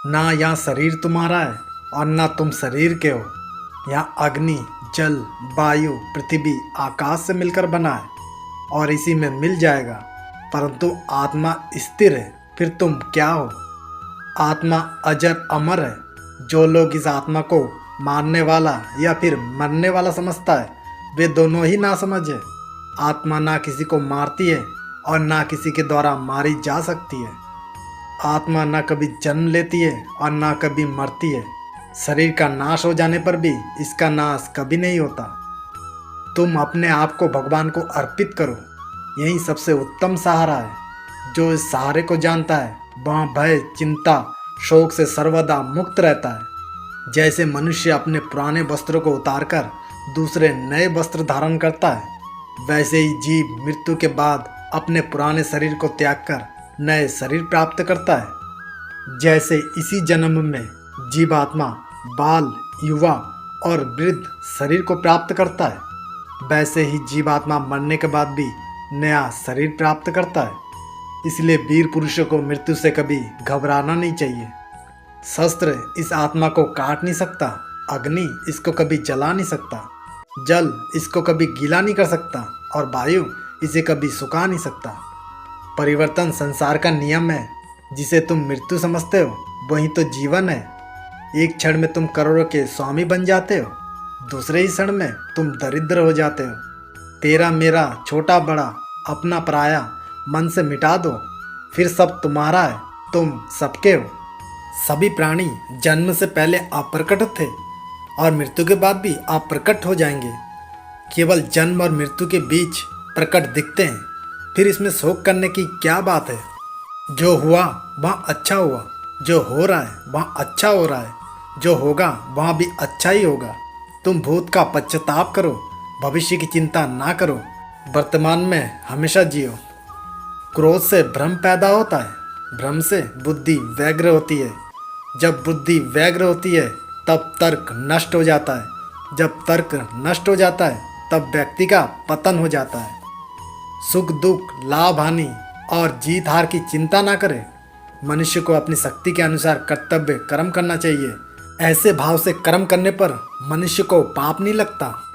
ना यहाँ शरीर तुम्हारा है और ना तुम शरीर के हो। यहाँ अग्नि, जल, वायु, पृथ्वी, आकाश से मिलकर बना है और इसी में मिल जाएगा। परंतु आत्मा स्थिर है, फिर तुम क्या हो? आत्मा अजर अमर है। जो लोग इस आत्मा को मारने वाला या फिर मरने वाला समझता है, वे दोनों ही नासमझ है। आत्मा ना किसी को मारती है और ना किसी के द्वारा मारी जा सकती है। आत्मा ना कभी जन्म लेती है और ना कभी मरती है। शरीर का नाश हो जाने पर भी इसका नाश कभी नहीं होता। तुम अपने आप को भगवान को अर्पित करो, यही सबसे उत्तम सहारा है। जो इस सहारे को जानता है वह भय, चिंता, शोक से सर्वदा मुक्त रहता है। जैसे मनुष्य अपने पुराने वस्त्रों को उतारकर दूसरे नए वस्त्र धारण करता है, वैसे ही जीव मृत्यु के बाद अपने पुराने शरीर को त्याग कर नए शरीर प्राप्त करता है। जैसे इसी जन्म में जीवात्मा बाल, युवा और वृद्ध शरीर को प्राप्त करता है, वैसे ही जीवात्मा मरने के बाद भी नया शरीर प्राप्त करता है। इसलिए वीर पुरुषों को मृत्यु से कभी घबराना नहीं चाहिए। शस्त्र इस आत्मा को काट नहीं सकता, अग्नि इसको कभी जला नहीं सकता, जल इसको कभी गीला नहीं कर सकता और वायु इसे कभी सुखा नहीं सकता। परिवर्तन संसार का नियम है। जिसे तुम मृत्यु समझते हो वही तो जीवन है। एक क्षण में तुम करोड़ों के स्वामी बन जाते हो, दूसरे ही क्षण में तुम दरिद्र हो जाते हो। तेरा मेरा, छोटा बड़ा, अपना पराया मन से मिटा दो, फिर सब तुम्हारा है, तुम सबके हो। सभी प्राणी जन्म से पहले अप्रकट थे और मृत्यु के बाद भी अप्रकट हो जाएंगे। केवल जन्म और मृत्यु के बीच प्रकट दिखते हैं, फिर इसमें शोक करने की क्या बात है? जो हुआ वह अच्छा हुआ, जो हो रहा है वह अच्छा हो रहा है, जो होगा वह भी अच्छा ही होगा। तुम भूत का पश्चाताप करो, भविष्य की चिंता ना करो, वर्तमान में हमेशा जियो। क्रोध से भ्रम पैदा होता है, भ्रम से बुद्धि व्यग्र होती है, जब बुद्धि व्यग्र होती है तब तर्क नष्ट हो जाता है, जब तर्क नष्ट हो जाता है तब व्यक्ति का पतन हो जाता है। सुख दुख, लाभ हानि और जीत हार की चिंता ना करे। मनुष्य को अपनी शक्ति के अनुसार कर्तव्य कर्म करना चाहिए। ऐसे भाव से कर्म करने पर मनुष्य को पाप नहीं लगता।